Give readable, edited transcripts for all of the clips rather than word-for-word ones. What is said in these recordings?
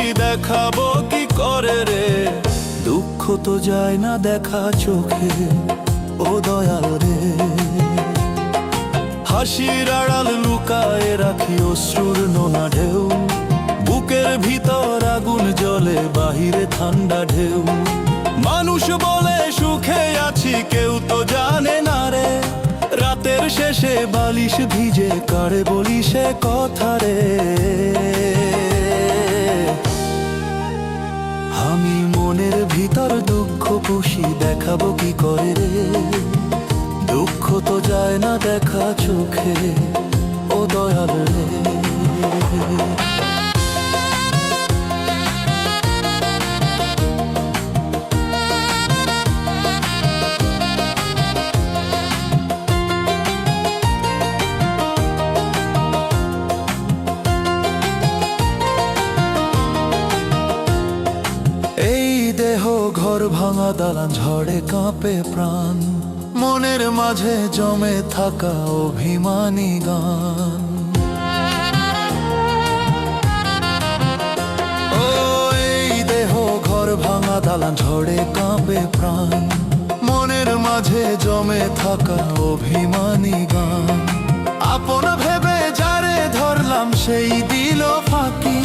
খুশি দেখাবো কি করে রে, দুঃখ তো যায় না দেখা চোখে, ও দয়াল রে। হাসির আড়াল লুকায় রাখি অশ্রুর নোনা ঢেউ, বুকের ভিতর আগুন জ্বলে বাহিরে ঠান্ডা ঢেউ। মানুষ বলে সুখে আছি, কেউ তো জানে না রে, রাতের শেষে বালিশ ভিজে কারে বলি সে কথা রে। আমি মনের ভিতর দুঃখ পুষি দেখাবো কি করে রে, দুঃখ তো যায় না দেখা চোখে, ও দয়াল রে। ঘর ভাঙা দালান ঝড়ে কাঁপে প্রাণ, মনের মাঝে জমে থাকা অভিমানী গান। ও এই দেহ ঘর ভাঙা দালান ঝড়ে কাঁপে প্রাণ, মনের মাঝে জমে থাকা অভিমানী গান। আপন ভেবে যারে ধরলাম সেই দিল ফাঁকি,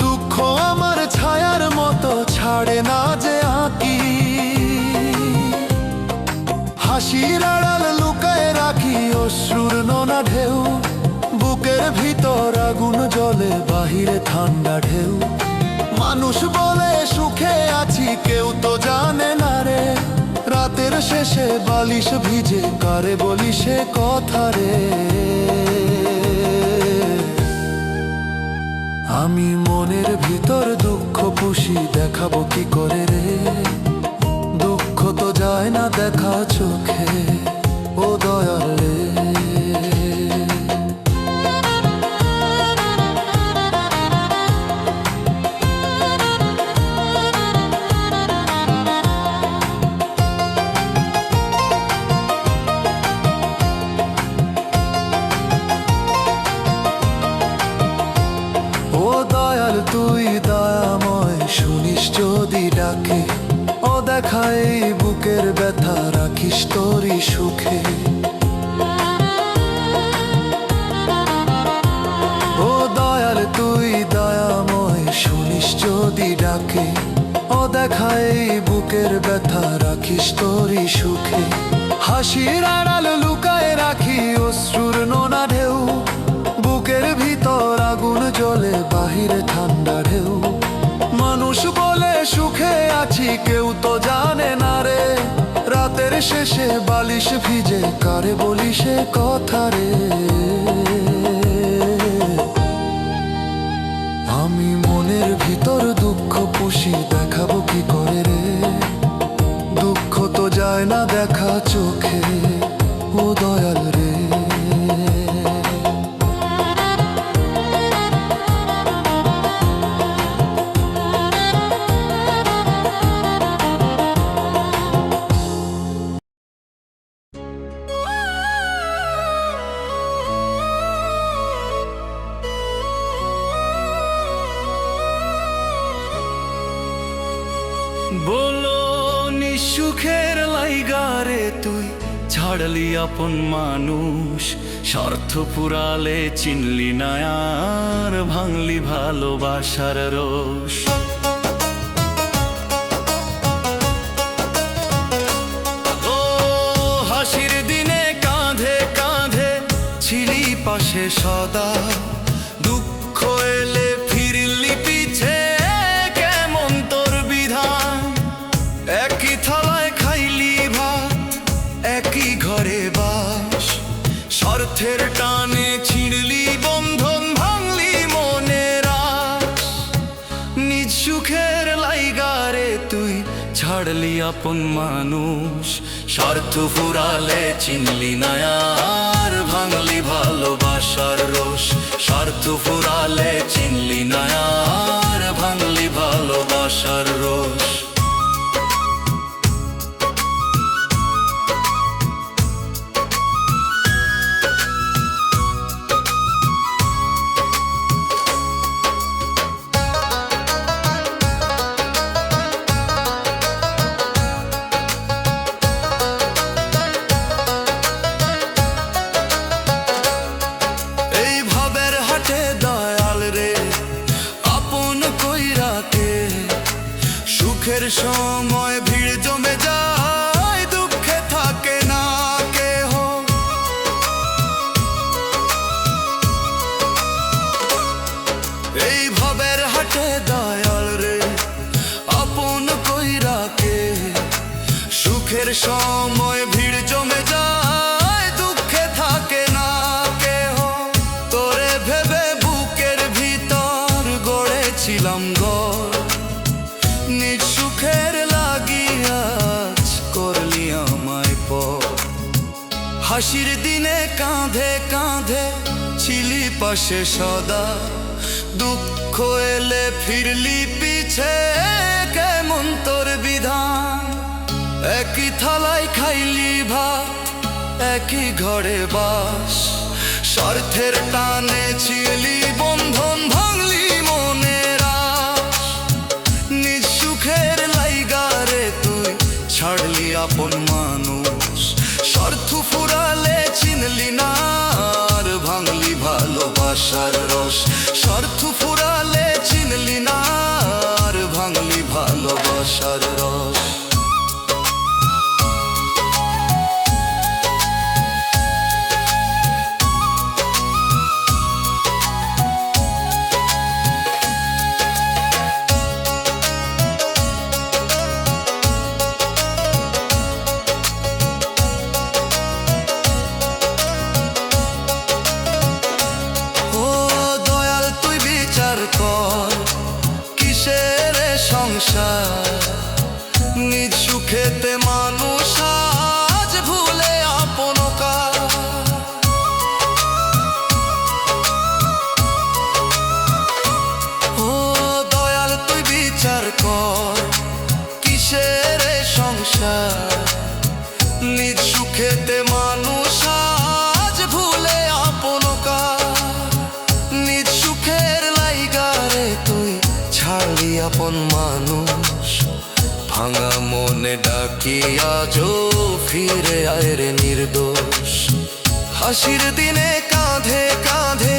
দুঃখ আমার ছায়ার মতো ছাড়ে না যে আঁকি। হাসির আড়াল লুকায় রাখি অশ্রুর নোনা ঢেউ, বুকের ভিতর আগুন জ্বলে বাহিরে ঠান্ডা ঢেউ। মানুষ বলে সুখে আছি, কেউ তো জানে না রে, রাতের শেষে বালিশ ভিজে কারে বলি সে কথা রে। আমি মনের ভিতর দুঃখ পুষি দেখাবো কি করে রে, দুঃখ তো যায় না দেখা চোখে, ও দয়াল রে। তুই দয়াময় শুনিস যদি ডাকে, ও দেখায় বুকের ব্যথা রাখিস তোরই সুখে। ও দয়াল তুই দয়াময় শুনিস যদি ডাকে, ও দেখায় বুকের ব্যথা রাখিস তোরই সুখে। হাসির আড়াল লুকায় রাখি অশ্রুর নোনা ঢেউ, বুকের ভিতর আগুন জ্বলে বাহিরে ঠান্ডা ঢেউ। মানুষ বলে সুখে আছি, কেউ তো জানে না রে, রাতের শেষে বালিশ ভিজে কারে বলি সে কথা রে। আমি মনের ভিতর দুঃখ পুষি দেখাবো কি করে রে, দুঃখ তো যায় না দেখা চোখে, ও দয়াল রে। বলো নিঃসুখের লাইগারে তুই ছাড়লি আপন মানুষ, স্বার্থ পুরালে চিনলি না আর ভাঙলি ভালোবাসার রোষ। ও হাসির দিনে কাঁধে কাঁধে ছিলি পাশে সদা, দুঃখ এলে ফিরলি পিছে কেমন তোর বিধান। একই থালায় খাইলি ভাত, একই ঘরে বাস, স্বার্থের টানে ছিঁড়লি বন্ধন, ভাঙলি মনের আশ। নিজ সুখের লাইগারে তুই ছাড়লি আপন মানুষ, স্বার্থ ফুরালে চিনলি না আর ভাঙলি ভালোবাসার রোষ। স্বার্থ ফুরালে চিনলি না আর ভাঙলি ভালোবাসার রোষ। ডাকে। সুখের সময় ভিড় জমে যায়, দুঃখে থাকে না কেহ। এই ভবের হাটে দয়াল রে আপন কইরা কে। সুখের সময় ভিড় জমে যায়, দুঃখে থাকে না কেহ। তোরে ভেবে বুকের ভিতর গড়েছিলাম ঘর, নিজ সুখের লাগিয়া করলি আমায় পর। হাসির দিনে কাঁধে কাঁধে ছিলি পাশে সদা, দুঃখ এলে ফিরলি পিছে, কেমন তোর বিধান। একই থালায় খাইলি ভাত, একই ঘরে বাস, স্বার্থের টানে ছিলি বন্ধন, ভাঙলি মনের আশ। নিজ সুখের লাইগারে তুই ছাড়লি আপন মানুষ, স্বার্থ ফুরালে চিনলি না আর ভাঙলি ভালোবাসার রস। স্বার্থ ফুরালে চিনলি না আর ভাঙলি ভালোবাসার রস। কিসের সংসার, নিজ সুখেতে মানুষ আজ ভুলে আপন কার। ও দয়াল তুই বিচার কর, কিসের সংসার, নিজ সুখেতে মানুষ আজ ভুলে আপন কার। নিজ সুখের লাইগারে তুই ছাড়লি আপন মানুষ, ভাঙা মনে ডাকি আজও ফিরে আয় রে নির্দোষ। হাসির দিনে কাঁধে কাঁধে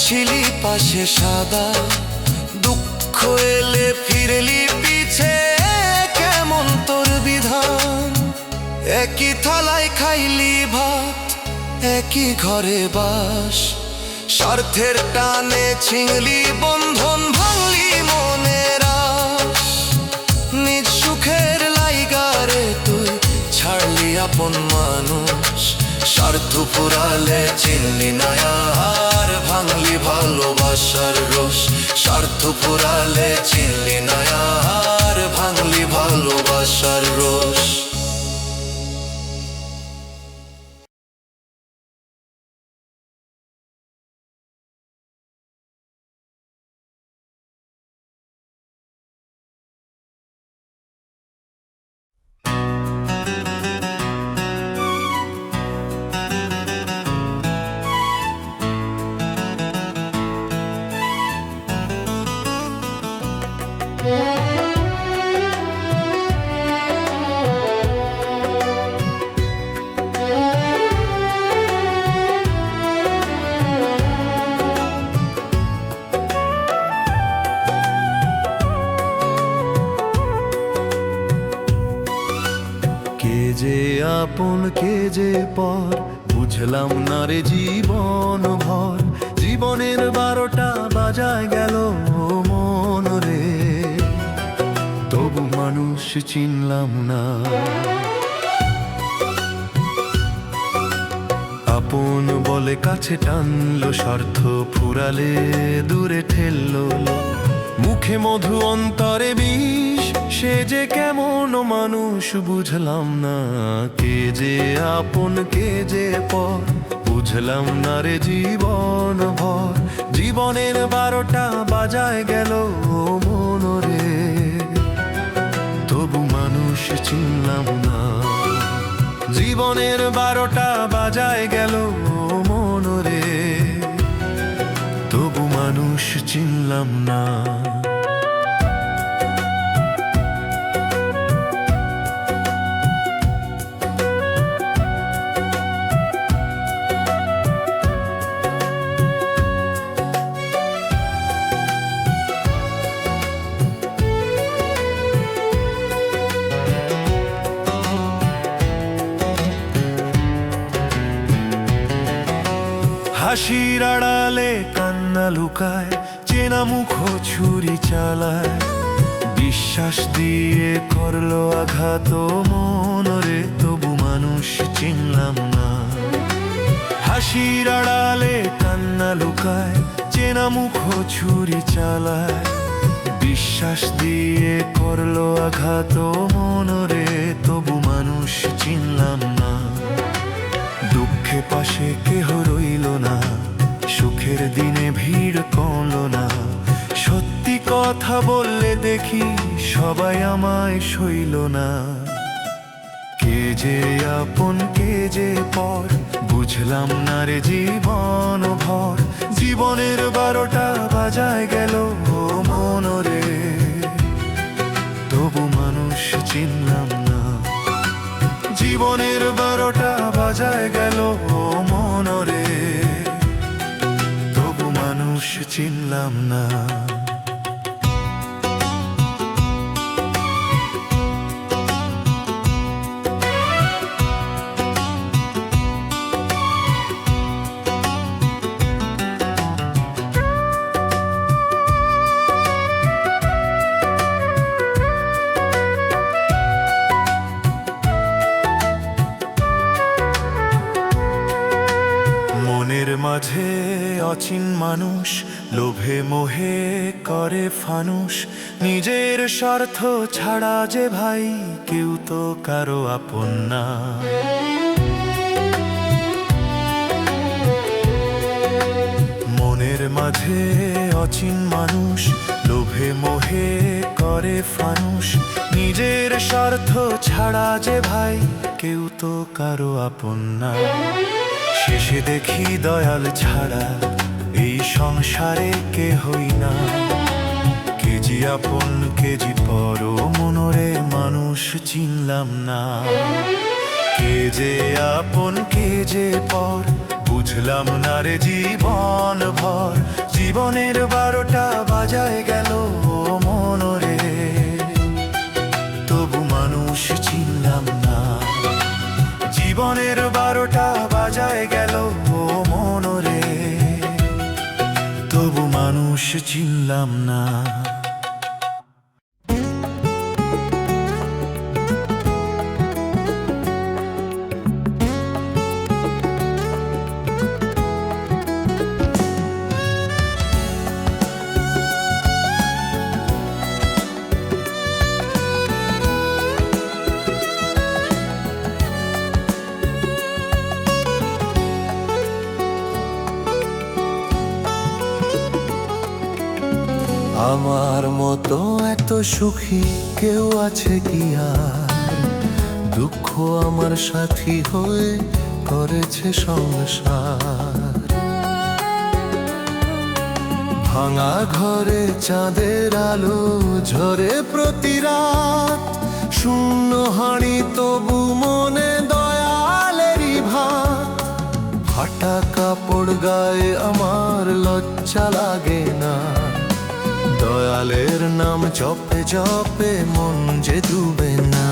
ছিলি পাশে সাদা, দুঃখ এলে ফিরলি পিছে, কেমন তোর বিধান। একই থালায় খাইলি ভাত, একই ঘরে বাস, স্বার্থের টানে ছিংলি বন্ধন, ভাঙলি মনের আশ। নিজ সুখের লাইগারে তুই ছাড়লি আপন মানুষ, স্বার্থ ফুরালে চিনলি না আর ভাঙলি ভালোবাসার রস। স্বার্থ ফুরালে চিনলি না আর ভাঙলি ভালোবাসার রস। যে আপন কে যে পর বুঝলাম না রে জীবন ভর। জীবনের 12টা বাজায় গেল মন রে, তবু মানুষ চিনলাম না। আপন বলে কাছে টানলো, স্বার্থ ফুরালে দূরে ঠেললো। মুখে মধু অন্তরে বিষ, সে যে কেমন মানুষ বুঝলাম না। কে যে আপন কে যে পর বুঝলাম না রে জীবন ভর। জীবনের 12টা বাজায় গেল মন রে, তবু মানুষ চিনলাম না। জীবনের 12টা বাজায় গেল মন রে, তবু মানুষ চিনলাম না। হাসির আড়ালে কান্না লুকায়, চেনা মুখ ছুরি চালায়, বিশ্বাস দিয়ে করলো আঘাত মনরে, তবু মানুষ চিনলাম না। হাসির আড়ালে কান্না লুকায়, চেনা মুখ ছুরি চালায়, বিশ্বাস দিয়ে করলো আঘাত মনরে, তবু মানুষ চিনলাম না। দুঃখে পাশে কেহ রইল না, সুখের দিনে ভিড় কমল না। সত্যি কথা বললে দেখি সবাই আমায় সইল না। কে যে আপন কে যে পর, বুঝলাম না রে জীবন ভর। জীবনের 12টা বাজায় গেল ও মনরে, তবু মানুষ চিনলাম না। জীবনের 12টা বাজায় গেল ও মনরে, তবু মানুষ চিনলাম না। মনের মাঝে অচিন মানুষ, লোভে মোহে করে ফানুষ। নিজের স্বার্থ ছাড়া যে ভাই কেউ তো কারো আপন না। মনের মাঝে অচিন মানুষ, লোভে মোহে করে ফানুষ। নিজের স্বার্থ ছাড়া যে ভাই কেউ তো কারো আপন না। শেষে দেখি দয়াল ছাড়া এই সংসারে কেহই না। কেজি আপন কেজি পর মনরে, মানুষ চিনলাম না। কে যে আপন কে যে পর, বুঝলাম না রে জীবন ভর। জীবনের 12টা বাজায় গেল ও মনরে, তবু মানুষ চিনলাম না। জীবনের 12টা বাজায় গেল ও মনরে, তবু মানুষ চিনলাম না। আমার মতো এত সুখী কেউ আছে কি আর? দুঃখ আমার সাথী হয়ে করেছে সংসার। ভাঙা ঘরে চাঁদের আলো ঝরে প্রতি রাত। শূন্য হাঁড়ি তবু মনে দয়ালেরই ভাত। ফাটা কাপড় গায়ে আমার লজ্জা লাগে না। দয়ালের নাম জপে জপে মন যে ডুবে না।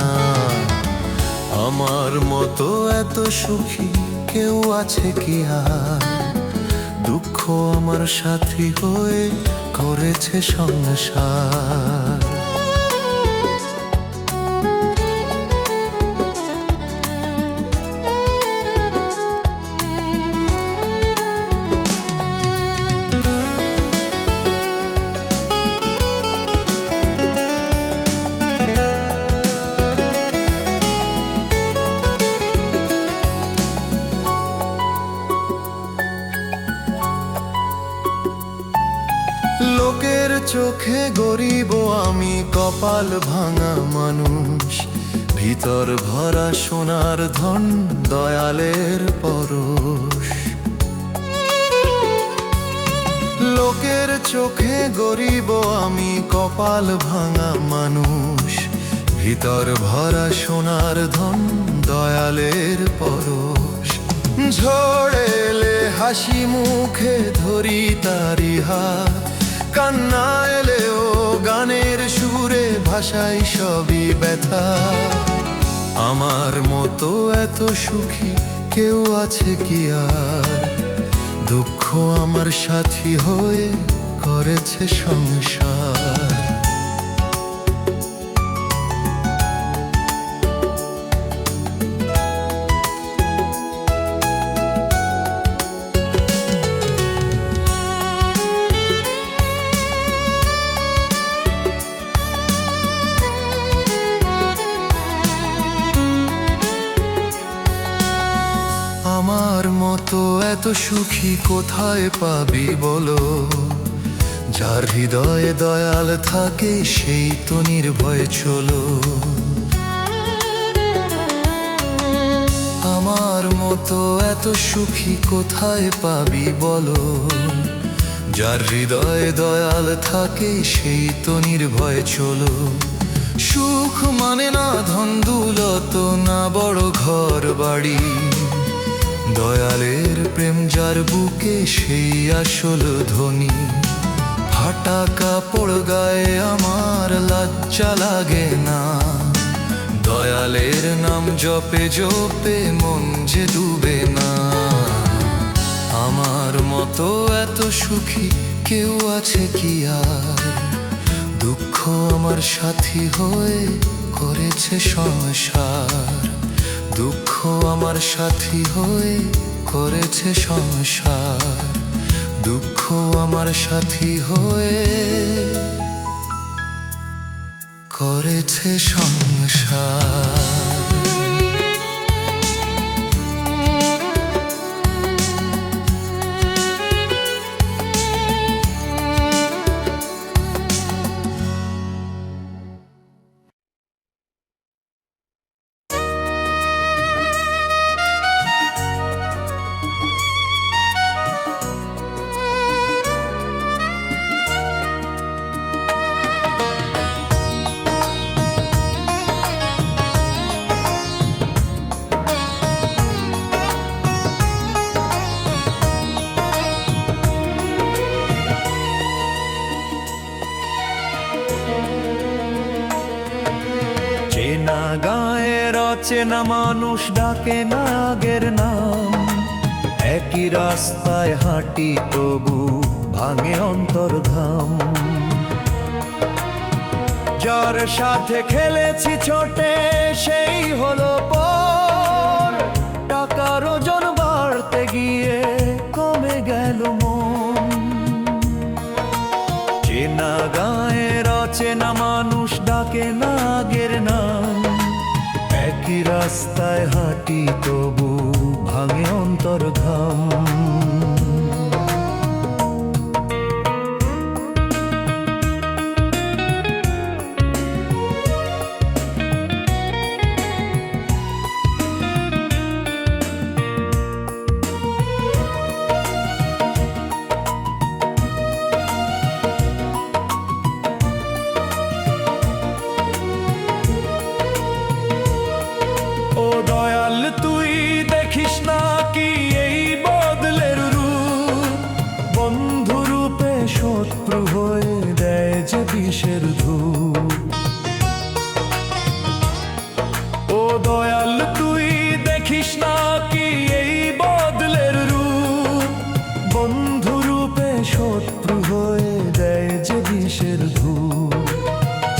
আমার মতো এত সুখী কেউ আছে কি আর? দুঃখ আমার সাথী হয়ে করেছে সংসার। লোকের চোখে গরিব আমি, কপাল ভাঙা মানুষ। ভিতর ভরা সোনার ধন, দয়ালের পরশ। লোকের চোখে গরিব আমি, কপাল ভাঙা মানুষ। ভিতর ভরা সোনার ধন, দয়ালের পরশ। ঝড় এলে হাসি মুখে ধরি তারি হাত। কান্না এলেও গানের সুরে ভাষাই সবই ব্যথা। আমার মতো এত সুখী কেউ আছে কি আর? দুঃখ আমার সাথী হয়ে করেছে সংসার। আমার মতো এত সুখী কোথায় পাবি বলো, যার হৃদয়ে দয়াল থাকে সেই তো নির্ভয়ে চলো। আমার মতো এত সুখী কোথায় পাবি বলো, যার হৃদয়ে দয়াল থাকে সেই তো নির্ভয়ে চলো। সুখ মানে না ধন দৌলত, না বড় ঘর বাড়ি, দয়ালের প্রেম যার বুকে সেই আসল ধনী। ফাটা কাপড় গায়ে আমার লজ্জা লাগে না, দয়ালের নাম জপে জপে মন যে ডুবে না। আমার মতো এত সুখী কেউ আছে কি আর, দুঃখ আমার সাথী হয়ে করেছে সংসার। দুঃখ আমার সাথী হয়ে করেছে সংসার। দুঃখ আমার সাথী হয়ে করেছে সংসার। চেনা গায়ের অচেনা মানুষ ডাকে না আগের নাম, একই রাস্তায় হাঁটি তবু ভাঙে অন্তর্ধাম। যার সাথে খেলেছি ছোটে সেই হলো পর, টাকার ওজন বাড়তে গিয়ে কমে গেল মন। চেনা গায়ের অচেনা মানুষ ডাকে না আগের নাম, একই রাস্তায় হাঁটি তবু ভাঙে অন্তর্ঘাম। তুই দেখিস না কি এই বদলের রূপ, বন্ধু রূপে শত্রু হয়ে দেয় যে বিষের ধূপ। ও দয়াল তুই দেখিস না কি এই বদলের রূপ, বন্ধু রূপে শত্রু হয়ে দেয় যে বিষের ধূপ।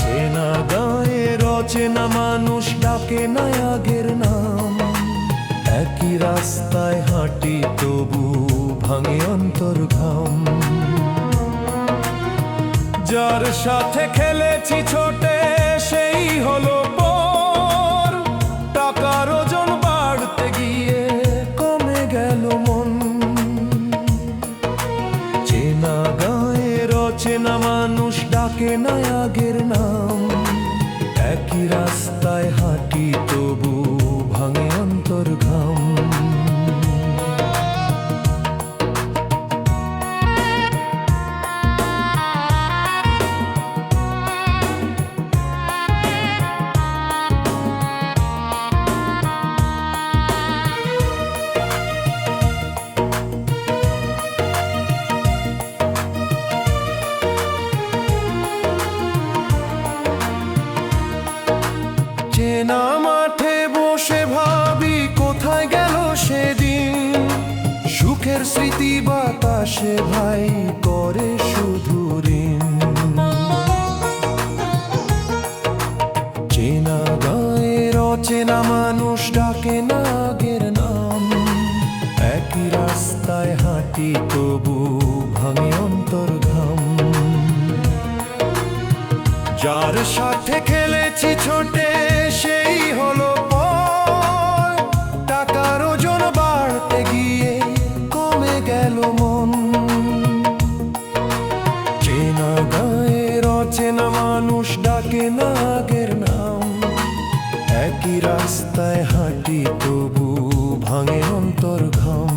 চেনা গায়ের অচেনা মানুষ ডাকে না আগের নাম, একই রাস্তায় হাঁটি তবু ভাঙে অন্তর্ঘাম। যার সাথে খেলেছি ছোটে সেই হলো পর, টাকার ওজন বাড়তে গিয়ে কমে গেল মন। চেনা গায়ের অচেনা মানুষ ডাকে না আগের নাম, একই রাস্তায় হাঁটি তবু ভাঙে অন্তর্ঘাম। চেনা মাঠে বসে ভাবি কোথায় গেল সেদিন, সুখের স্মৃতি বা হাসে ভাই করে শুধু ঋণ। চেনা গায়ের অচেনা মানুষ ডাকে না আগের নাম। একই রাস্তায় হাঁটি তবু ভাঙে অন্তর ঘাম। যার সাথে খেলেছি ছোটে সেই হলো পর। টাকার ওজন বাড়তে গিয়ে কমে গেল মন। চেনা গায়ের অচেনা মানুষ ডাকে না আগের নাম। একই রাস্তায় হাঁটি তবু ভাঙে অন্তর ঘাম।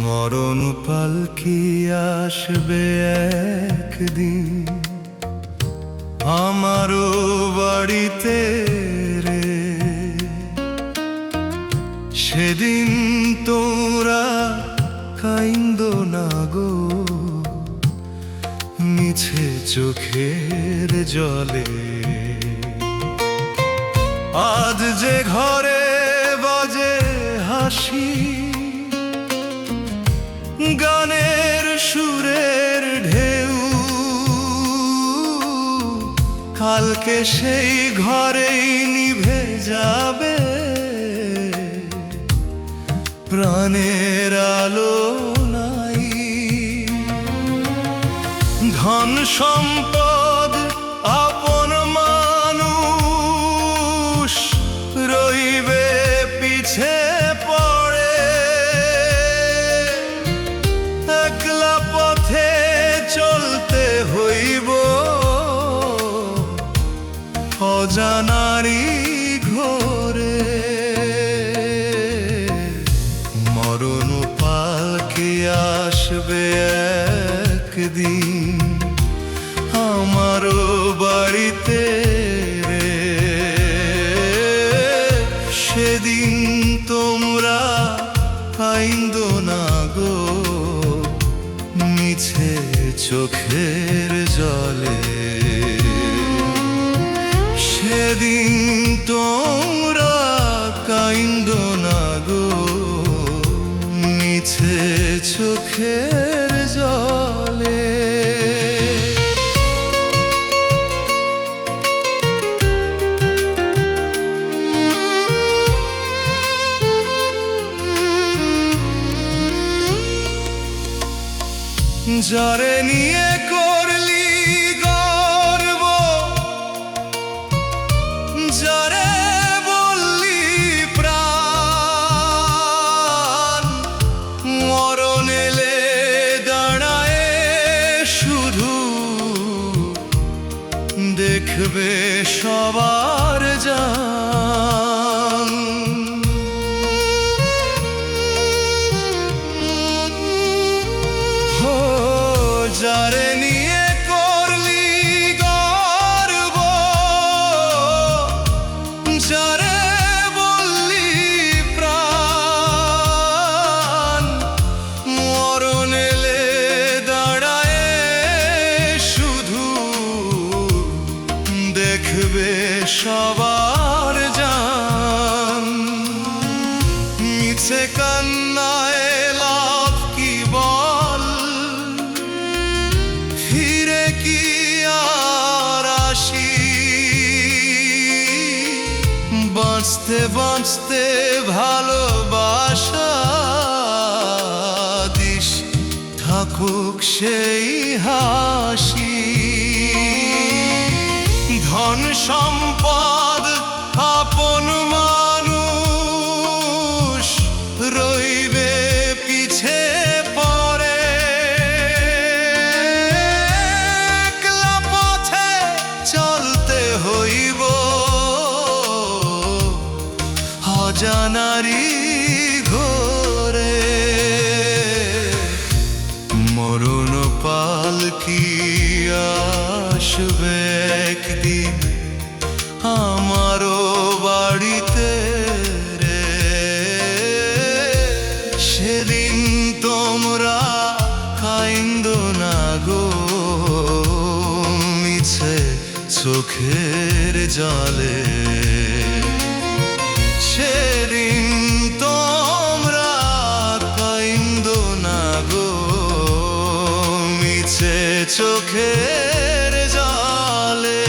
মরণ পালকি আসবে একদিন আমারও বাড়িতে রে। সেদিন তোরা কাইন্দ না গো মিছে চোখের জলে। আজ যে ঘরে বাজে হাসি গানের সুরের ঢেউ, কালকে সেই ঘরেই নিভে যাবে প্রাণের আলো নাই। ধন সম্পদ আপন মানুষ রইবে পিছে পড়ে। একলা পথে চলতে হইব অজানারি ঘোরে। মরণ পালকি আসবে একদিন আমারও বাড়িতে রে। সেদিন তোমরা কাইন্দ না গো মিছে চোখের জলে। সেদিন তোমরা কাইন্দ না গো মিছে চোখের জলে। যারে নিয়ে করলি গর্ব, যারে বললি প্রাণ, মরণ এলে দাঁড়ায় শুধু দেখবে সবার জান। যারে নিয়ে করলি গর্ব, যারে বললি প্রাণ, মরণ এলে দাঁড়ায় শুধু দেখবে সবার জান। মিছে কান্নায় লাভ কি বল, ফিরে কি আর আসি। বাঁচতে বাঁচতে ভালোবাসা দিস থাকুক সেই হাসি। ধন সম্পদ আপন মানুষ রইবে পিছে পড়ে। একলা পথে চলতে হইব অজানারি ঘোরে। কি আসবে একদিন আমারও বাড়িতে রে, সেদিন তোমরা কাইন্দো না গো মিছে চোখের জলে, সেদিন তোমরা কাইন্দো না গো মিছে চোখের জলে,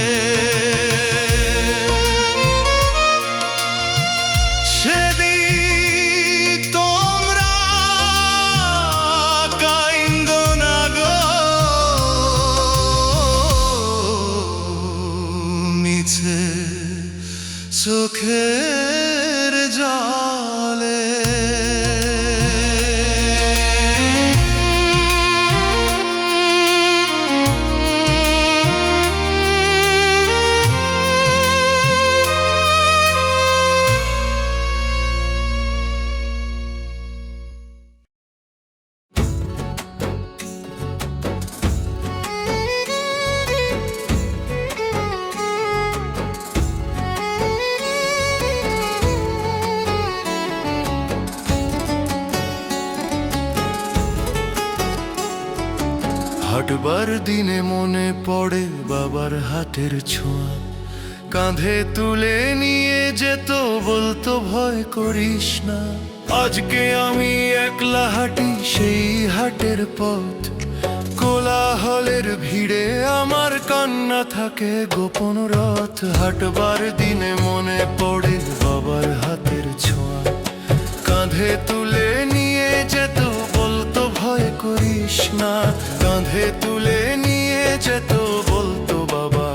সেদিন তোমরা কাইন্দো না গো মিছে চোখের জলে। হাটবার দিনে মনে পড়ে বাবার হাতের ছোঁয়া, কাঁধে তুলে নিয়ে যেত বলতো ভয় করিস না। আজকে আমি একলা হাঁটি সেই হাটের পথ, কোলাহলের ভিড়ে আমার কান্না থাকে গোপন রথ। হাটবার দিনে মনে পড়ে বাবার হাতের ছোঁয়া, কাঁধে তুলে নিয়ে যেত বলতো ভয় করিস না। কাঁধে তুলে নিয়ে যেত বলতো বাবা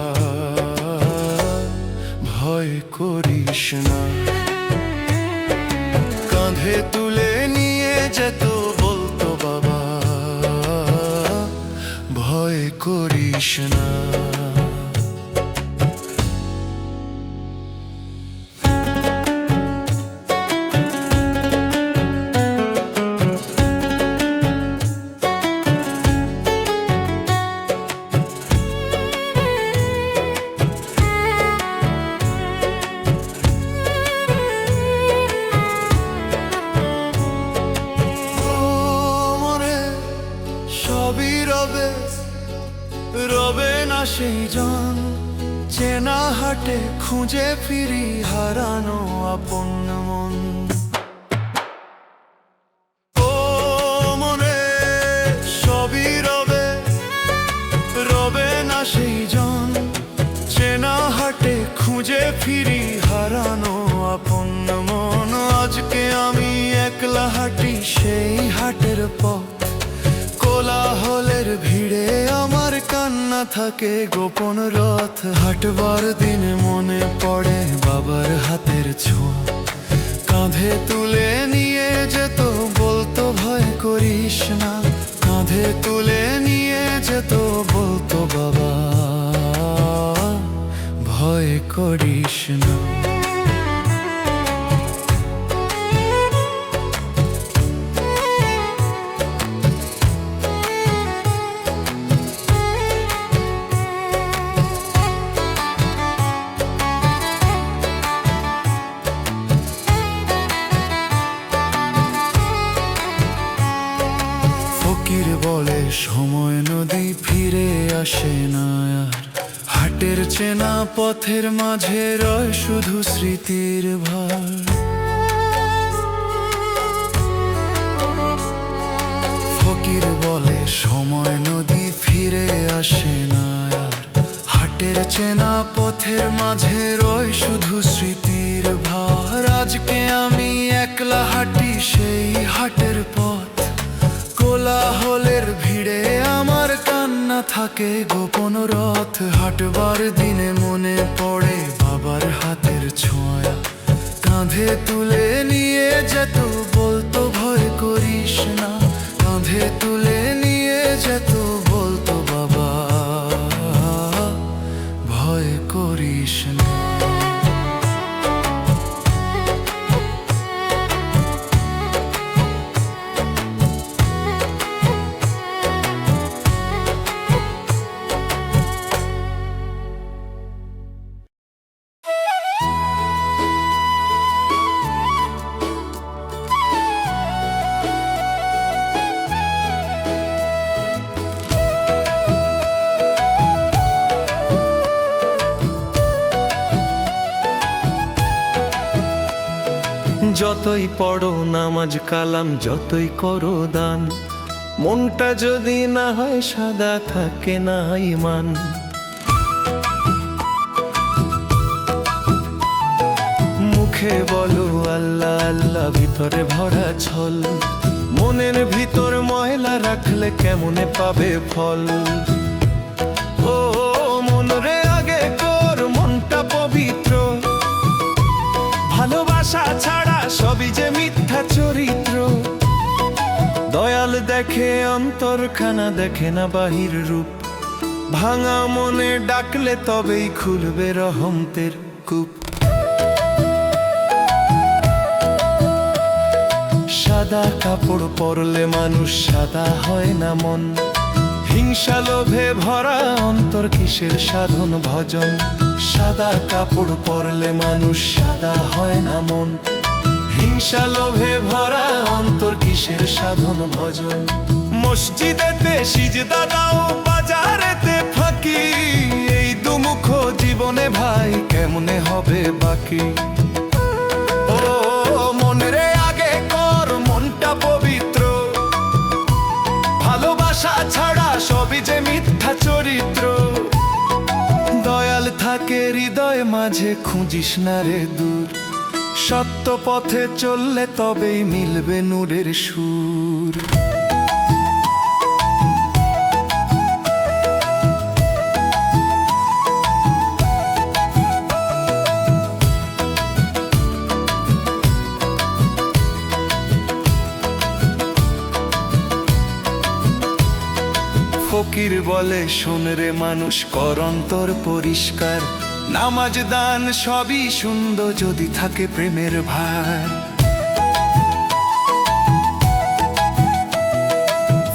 ভয় করিস না। কাঁধে তুলে নিয়ে যেত বলতো বাবা ভয় করিস না। রবে না সেই জন চেনা হাটে খুঁজে ফিরি হারানো আপন মন। ও মনে সবই রবে, রবে না সেই জন চেনা হাটে খুঁজে ফিরি হারানো আপন মন। আজকে আমি একলা হাঁটি সেই হাটের পথ, কোলাহলের ভিড়ে আমার কান্না থাকে গোপন রথ। হাটবার দিনে মনে পড়ে বাবার হাতের ছোঁয়া, কাঁধে তুলে নিয়ে যেত বলতো ভয় করিস না। কাঁধে তুলে নিয়ে যেত বলতো বাবা ভয় করিস না। বলে সময় নদী ফিরে আসে না আর, হাটের চেনা পথের মাঝে রয় শুধু স্মৃতির ভার। ফকির বলে সময় নদী ফিরে আসে না আর, হাটের চেনা পথের মাঝে রয় শুধু স্মৃতির ভার। আজকে আমি একলা হাঁটি সেই হাটের পথ, কোলাহলের ভিড়ে আমার কান্না থাকে গোপন রথ। হাটবার দিনে মনে পড়ে বাবার হাতের ছোঁয়া, কাঁধে তুলে নিয়ে যেত বলতো ভয় করিস না। কাঁধে তুলে নিয়ে যেত বলতো বাবা ভয় করিস না। যতই পড়ো নামাজ কালাম, যতই করো দান, মনটা যদি না হয় সাদা, থাকে না ঈমান। মুখে বলো আল্লাহ আল্লাহ, ভিতরে ভরা ছল, মনের ভিতর ময়লা রাখলে কেমনে পাবে ফল। ও মন রে, আগে কর মনটা পবিত্র, ভালোবাসা ছাড়া সবই যে মিথ্যা চরিত্র। দয়াল দেখে অন্তরখানা, দেখে না বাহির রূপ, ভাঙা মনে ডাকলে তবেই খুলবে রহমতের কূপ। সাদা কাপড় পরলে মানুষ সাদা হয় না মন, হিংসা লোভে ভরা অন্তর কিসের সাধন ভজন। সাদা কাপড় পরলে মানুষ সাদা হয় না মন, হিংসা লোভে ভরা অন্তর কিসের সাধন ভজন। মসজিদেতে সিজদা দাও, বাজারেতে ফাঁকি, এই দুমুখ জীবনে ভাই কেমনে হবে বাকি। ও মন রে, আগে কর মনটা পবিত্র, ভালোবাসা ছাড়া সবই যে মিথ্যা চরিত্র। দয়াল থাকে হৃদয় মাঝে, খুঁজিস না রে দূর, সত্য পথে চললে তবেই মিলবে নূরের সুর। ফকির বলে শোন রে মানুষ, কর অন্তর পরিষ্কার, নামাজ দান সবই সুন্দর যদি থাকে প্রেমের ভার।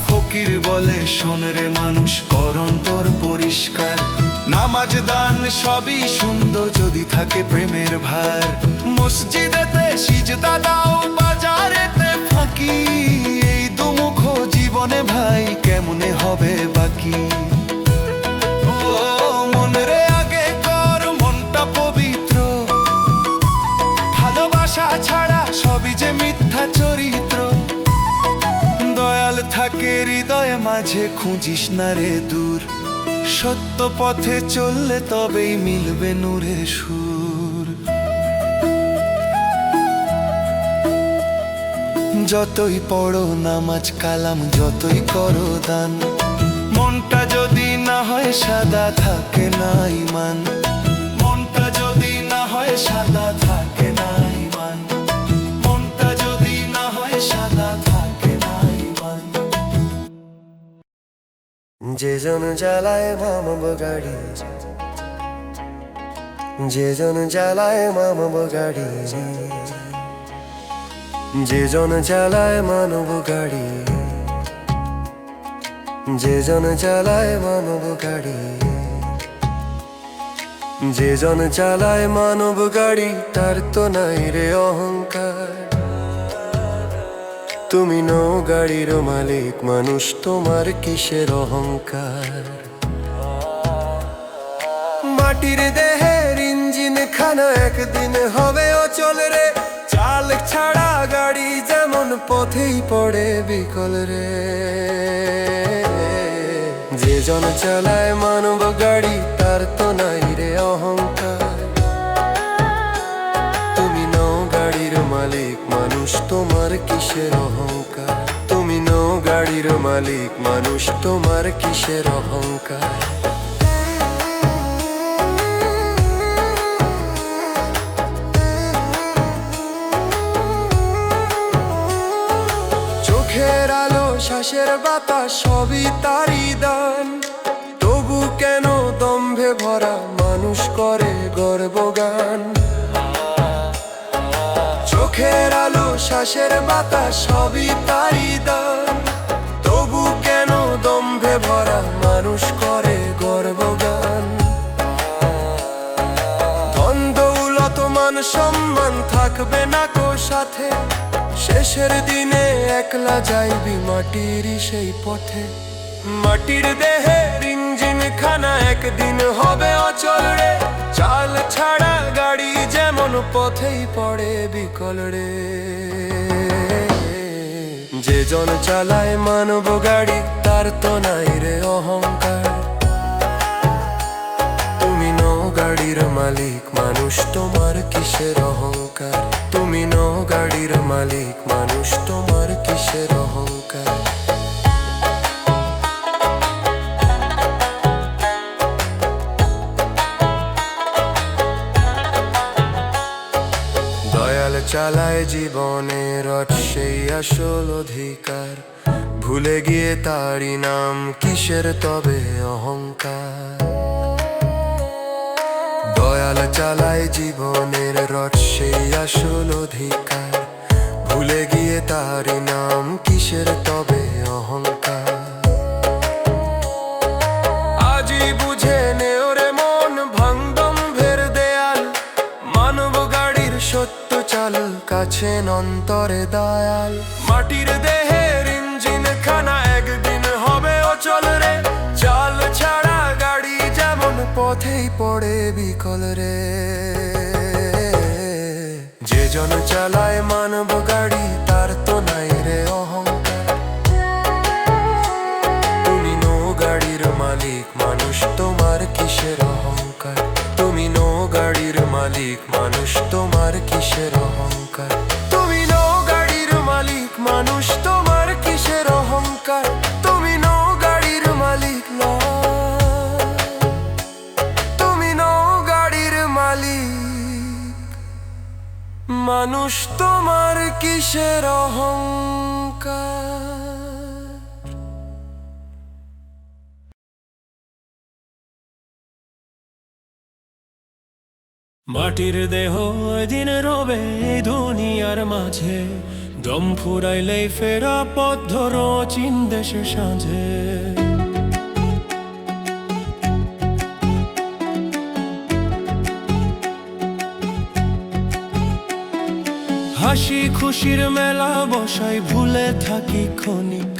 ফকির বলে শোন রে মানুষ, কর অন্তর পরিষ্কার, নামাজ দান সবই সুন্দর যদি থাকে প্রেমের ভার। মসজিদেতে সিজদা দাও, বাজারেতে ফাঁকি, এই দুমুখ জীবনে ভাই কেমনে হবে বাকি। ও মন রে, আগে কর মনটা পবিত্র, ভালোবাসা ছাড়া সবই যে মিথ্যা চরিত্র। দয়াল থাকে হৃদয় মাঝে, খুঁজিস না রে দূর, সত্য পথে চললে তবেই মিলবে নূরের সুর। যতই পড়ো নামাজ কালাম, যতই করো দান, মনটা যদি না হয় সাদা, থাকে না ঈমান। মনটা যদি না হয় সাদা, থাকে না ঈমান। মনটা যদি না হয় সাদা, থাকে না ঈমান। যে জন জ্বালায় মামব গাড়ি, যে জন জ্বালায় মামব গাড়ি, যে জন চালায় মানব গাড়ি, যে জন চালায় মানব গাড়ি, যে জন চালায় মানব গাড়ি, তার তো নাই রে অহংকার। তুমি নও গাড়ির মালিক, মানুষ তোমার কিসের অহংকার। মাটির দেহের ইঞ্জিন খানা একদিন হবে অচল রে, চাল ছাড়া গাড়ি যেমন পথেই পড়ে বিকল রে। যে জন চালায় মানব গাড়ি, তার তো নাই রে অহংকার। তুমি নও গাড়ির মালিক, মানুষ তোমার কিসের অহংকার। তুমি নও গাড়ির মালিক, মানুষ তোমার কিসের অহংকার। চোখের আলো, শ্বাসের বাতাস সবই তারই দান, তবু কেন দম্ভে ভরা মানুষ করে গর্বগান। চোখের আলো, শ্বাসের বাতাস সবই তারই দান, তবু কেন দম্ভে ভরা মানুষ করে গর্বগান। ধন দৌলত মান সম্মান থাকবে না কো সাথে, শেষের দিনে একলা যাইবি মাটির সেই পথে। মাটির দেহের ইঞ্জিন খানা একদিন হবে অচল রে, চাল ছাড়া গাড়ি যেমন পথেই পড়ে বিকল রে। যে জন চালায় মানব গাড়ি তার তো নাই রে অহংকার। তুমি নও গাড়ির মালিক মানুষ, তোমার কিসের অহংকার? তুমি নও গাড়ির মালিক মানুষ, তোমার কিসের অহংকার? দয়াল চালায় জীবনের রথ, সেই আসল অধিকার। ভুলে গিয়ে তারই নাম, কিসের তবে অহংকার? দয়াল চালায় জীবনের রথ, সেই আসল অধিকার। ভুলে গিয়ে তারই নাম, কিসের তবে অহংকার? আজই বুঝে নেও রে মন, ভাঙদম্ভের দেয়াল। মানব গাড়ির সত্য চাল, কাছে অন্তরে দয়াল। মাটির দেহের ইঞ্জিন খানা একদিন হবে অচল রে। চাল ছাড়া গাড়ি যেমন পথেই পড়ে বিকল রে। যে জন চালায় মানব গাড়ি তার তো নাই রে অহংকার। তুমি নো গাড়ির মালিক মানুষ, তোমার কিসের অহংকার? তুমি নো গাড়ির মালিক মানুষ, তোমার কিসের অহংকার? তুমি নো গাড়ির মালিক মানুষ, তোমার কিসের অহংকার? তুমি নো গাড়ির মালিক নয়, তুমি নো গাড়ির মালিক মানুষ, তোমার কিসের অহংকার? মাটির দেহ দিন রবে এই দুনিয়ার মাঝে। দম ফুরাইলেই ফেরা পথ ধরো চীন দেশের সাঁঝে। হাসি খুশির মেলা বসাই ভুলে থাকি ক্ষণিক।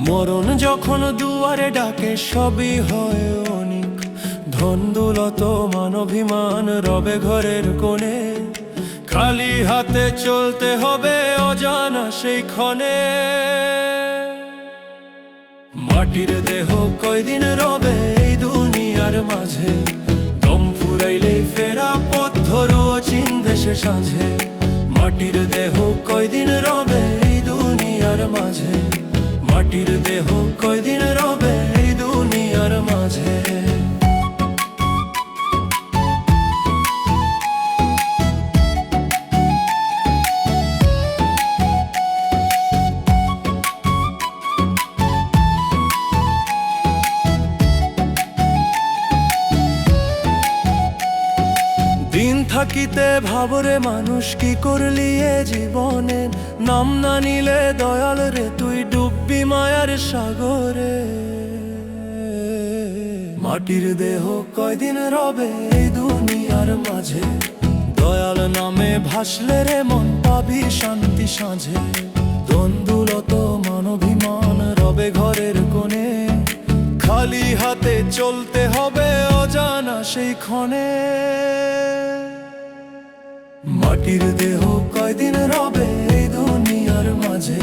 মরণ যখন দুয়ারে ডাকে সবই হয় অনিক। ধন দৌলত মান অভিমান রবে ঘরের কোণে। খালি হাতে চলতে হবে অজানা সেই ক্ষণে। মাটির দেহ কয়দিন রবে এই দুনিয়ার মাঝে। দম ফুরাইলেই ফেরা পথ ধরো চীন দেশে সাঁঝে। মাটির দেহ কয়দিন রবে এই দুনিয়ার মাঝে। মাটির দেহ কয়দিন রবে এই দুনিয়ার মাঝে। দিন থাকিতে ভাবরে মানুষ কি করলি এ জীবনে। নাম না নিলে দয়াল রে তুই ডুববি মায়ার সাগরে। মাটির দেহ কয়দিন রবে এই দুনিয়ার মাঝে। দয়াল নামে ভাসলে রে মন পাবি শান্তি সাঁঝে। দ্বন্দ্বলত মানভিমান রবে ঘরের কোণে। খালি হাতে চলতে হবে অজানা সেই ক্ষণে। মাটির দেহ কয়দিন রবে এই দুনিয়ার মাঝে।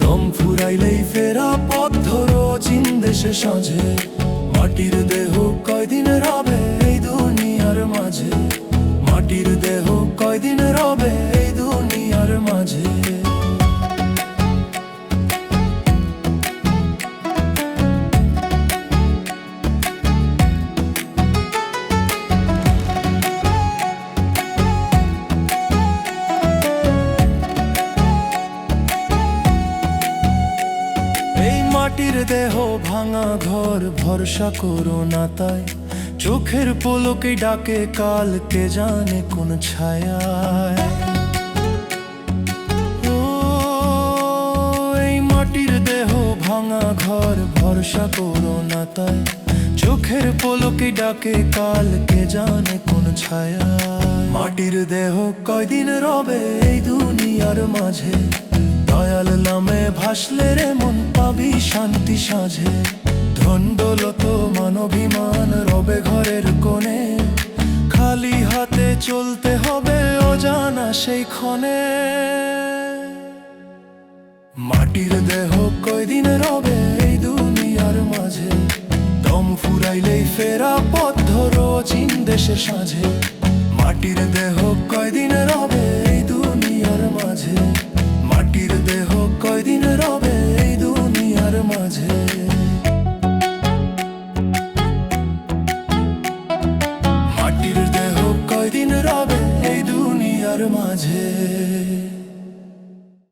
দম ফুরাইলেই ফেরা পথ ধরো চীন দেশে সাঁঝে। মাটির দেহ কয়দিন রবে এই দুনিয়ার মাঝে। মাটির দেহ কয়দিন রবে এই দুনিয়ার মাঝে। মাটির দেহ ভাঙা ঘর ভরসা করো না তাই। চোখের পলকে ডাকে কাল কে জানে কোন ছায়ায়। ও এই মাটির দেহ ভাঙা ঘর ভরসা করো না তাই। চোখের পলকে ডাকে কাল কে জানে কোন ছায়ায়। মাটির দেহ কয়দিন রবে এই দুনিয়ার মাঝে। দয়াল নামে ভাসলে রে মন পাবি শান্তি সাঁঝে। ধন দৌলত মান অভিমান রবে ঘরের কোণে। খালি হাতে চলতে হবে অজানা সেই ক্ষণে। মাটির দেহ কয়দিন রবে এই দুনিয়ার মাঝে, দম ফুরাইলেই ফেরা পথ ধরো চীন দেশের সাঁঝে। মাটির দেহ কয়দিন রবে